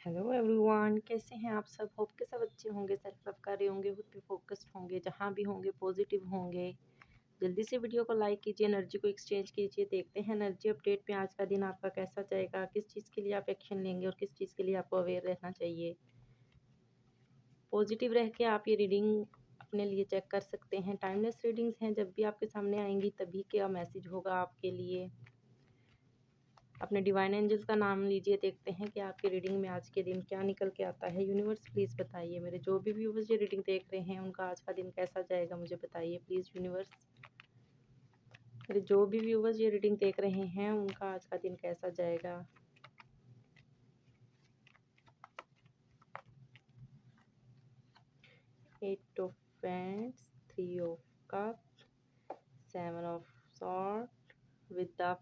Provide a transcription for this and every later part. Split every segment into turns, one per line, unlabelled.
Hello everyone, कैसे हैं आप सब। होप के सब अच्छे होंगे, सेल्फ लव कर रहे होंगे, खुद पे फोकस्ड होंगे, जहाँ भी होंगे पॉजिटिव होंगे। जल्दी से वीडियो को लाइक कीजिए, एनर्जी को एक्सचेंज कीजिए। देखते हैं एनर्जी अपडेट में आज का दिन आपका कैसा जाएगा, किस चीज़ के लिए आप एक्शन लेंगे और किस चीज़ के लिए आपको अवेयर रहना चाहिए। पॉजिटिव रह के आप ये रीडिंग अपने लिए चेक कर सकते हैं। टाइमलेस रीडिंग्स हैं, जब भी आपके सामने आएंगी तभी क्या मैसेज होगा आपके लिए। अपने डिवाइन एंजल्स का नाम लीजिए, देखते हैं कि आपकी रीडिंग में आज के दिन क्या निकल के आता है। यूनिवर्स प्लीज़ बताइए, मेरे जो भी व्यूवर्स ये रीडिंग देख रहे हैं उनका आज का दिन कैसा जाएगा, मुझे बताइए प्लीज़ यूनिवर्स। मेरे जो भी व्यूवर्स ये रीडिंग देख रहे हैं उनका आज का दिन कैसा जाएगा। Eight of pents, three of cup, seven of sword with the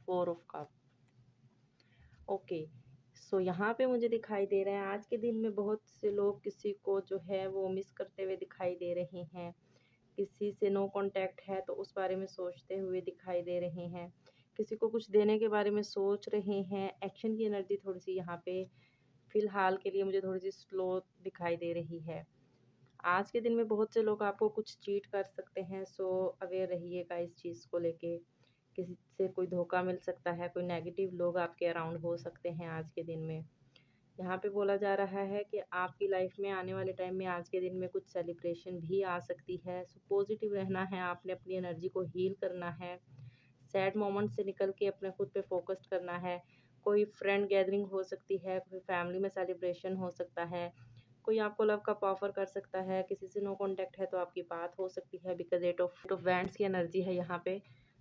four of cup. Okay, so यहाँ पे मुझे दिखाई दे रहा है आज के दिन में बहुत से लोग किसी को जो है वो मिस करते हुए दिखाई दे रहे हैं। किसी से नो कांटेक्ट है तो उस बारे में सोचते हुए दिखाई दे रहे हैं। किसी को कुछ देने के बारे में सोच रहे हैं। एक्शन की एनर्जी थोड़ी सी यहाँ पे फिलहाल के लिए मुझे थोड़ी सी स्लो दिखाई दे रही है। आज के दिन में बहुत से लोग आपको कुछ चीट कर सकते हैं, सो अवेयर रहिएगा इस चीज़ को लेके। किसी से कोई धोखा मिल सकता है, कोई नेगेटिव लोग आपके अराउंड हो सकते हैं आज के दिन में। यहाँ पे बोला जा रहा है कि आपकी लाइफ में आने वाले टाइम में आज के दिन में कुछ सेलिब्रेशन भी आ सकती है। सो पॉजिटिव रहना है, आपने अपनी एनर्जी को हील करना है। सैड मोमेंट से निकल के अपने खुद पे फोकस्ड करना है। कोई फ्रेंड गैदरिंग हो सकती है, कोई फैमिली में सेलिब्रेशन हो सकता है, कोई आपको लव कप ऑफर कर सकता है। किसी से नो कांटेक्ट है तो आपकी बात हो सकती है, बिकॉज एट ऑफ वैंड्स की एनर्जी है यहाँ पे।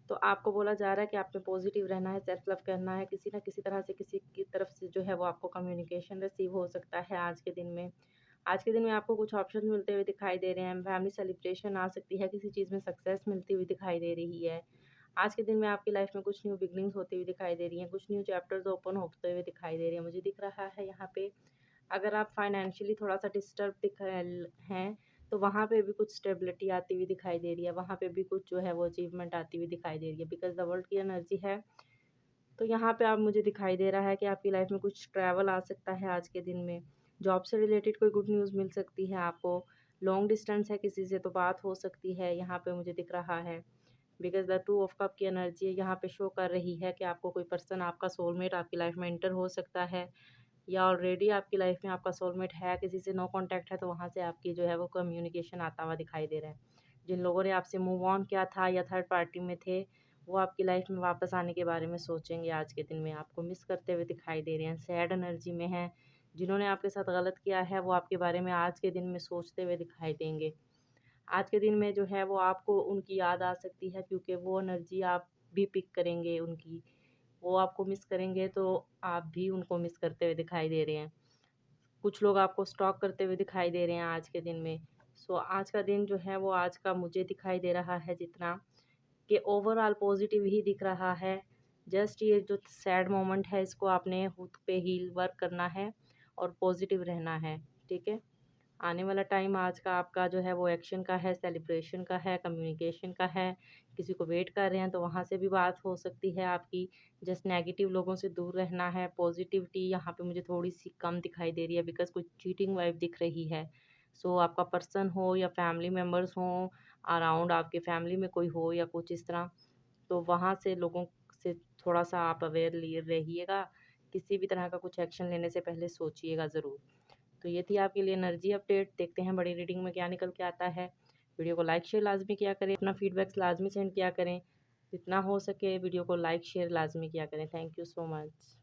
तो आपको बोला जा रहा है कि आपने पॉजिटिव रहना है, सेल्फ लव करना है। किसी ना किसी तरह से किसी की तरफ से जो है वो आपको कम्युनिकेशन रिसीव हो सकता है आज के दिन में। आज के दिन में आपको कुछ ऑप्शन मिलते हुए दिखाई दे रहे हैं। फैमिली सेलिब्रेशन आ सकती है, किसी चीज़ में सक्सेस मिलती हुई दिखाई दे रही है। आज के दिन में आपकी लाइफ में कुछ न्यू बिगनिंग्स होती हुई दिखाई दे रही हैं, कुछ न्यू चैप्टर्स ओपन होते हुए दिखाई दे रहे हैं। मुझे दिख रहा है यहाँ पे अगर आप फाइनेंशियली थोड़ा सा डिस्टर्ब दिख हैं तो वहाँ पे भी कुछ स्टेबिलिटी आती हुई दिखाई दे रही है। वहाँ पे भी कुछ जो है वो अचीवमेंट आती हुई दिखाई दे रही है, बिकॉज द वर्ल्ड की एनर्जी है। तो यहाँ पे आप मुझे दिखाई दे रहा है कि आपकी लाइफ में कुछ ट्रैवल आ सकता है आज के दिन में। जॉब से रिलेटेड कोई गुड न्यूज़ मिल सकती है आपको। लॉन्ग डिस्टेंस है किसी से तो बात हो सकती है, यहाँ पे मुझे दिख रहा है। Because the two of cup की एनर्जी यहाँ पे शो कर रही है कि आपको कोई पर्सन, आपका सोलमेट आपकी लाइफ में एंटर हो सकता है, या ऑलरेडी आपकी लाइफ में आपका सोलमेट है। किसी से नो कांटेक्ट है तो वहाँ से आपकी जो है वो कम्युनिकेशन आता हुआ दिखाई दे रहा है। जिन लोगों ने आपसे मूव ऑन किया था या थर्ड पार्टी में थे, वो आपकी लाइफ में वापस आने के बारे में सोचेंगे आज के दिन में। आपको मिस करते हुए दिखाई दे रहे हैं, सैड एनर्जी में हैं। जिन्होंने आपके साथ गलत किया है वो आपके बारे में आज के दिन में सोचते हुए दिखाई देंगे। आज के दिन में जो है वो आपको उनकी याद आ सकती है, क्योंकि वो एनर्जी आप भी पिक करेंगे उनकी। वो आपको मिस करेंगे तो आप भी उनको मिस करते हुए दिखाई दे रहे हैं। कुछ लोग आपको स्टॉक करते हुए दिखाई दे रहे हैं आज के दिन में। सो आज का दिन जो है वो आज का मुझे दिखाई दे रहा है जितना कि ओवरऑल पॉजिटिव ही दिख रहा है। जस्ट ये जो सैड मोमेंट है इसको आपने खुद पे हील वर्क करना है और पॉजिटिव रहना है, ठीक है। आने वाला टाइम आज का आपका जो है वो एक्शन का है, सेलिब्रेशन का है, कम्युनिकेशन का है। किसी को वेट कर रहे हैं तो वहाँ से भी बात हो सकती है आपकी। जस्ट नेगेटिव लोगों से दूर रहना है। पॉजिटिविटी यहाँ पे मुझे थोड़ी सी कम दिखाई दे रही है, बिकॉज कुछ चीटिंग वाइब दिख रही है। सो आपका पर्सन हो या फैमिली मेम्बर्स हों, अराउंड आपके फैमिली में कोई हो या कुछ इस तरह, तो वहाँ से लोगों से थोड़ा सा आप अवेयर रहिएगा। किसी भी तरह का कुछ एक्शन लेने से पहले सोचिएगा ज़रूर। तो ये थी आपके लिए एनर्जी अपडेट। देखते हैं बड़ी रीडिंग में क्या निकल के आता है। वीडियो को लाइक शेयर लाजमी किया करें, अपना फीडबैक्स लाजमी सेंड किया करें। जितना हो सके वीडियो को लाइक शेयर लाजमी किया करें। Thank you so much.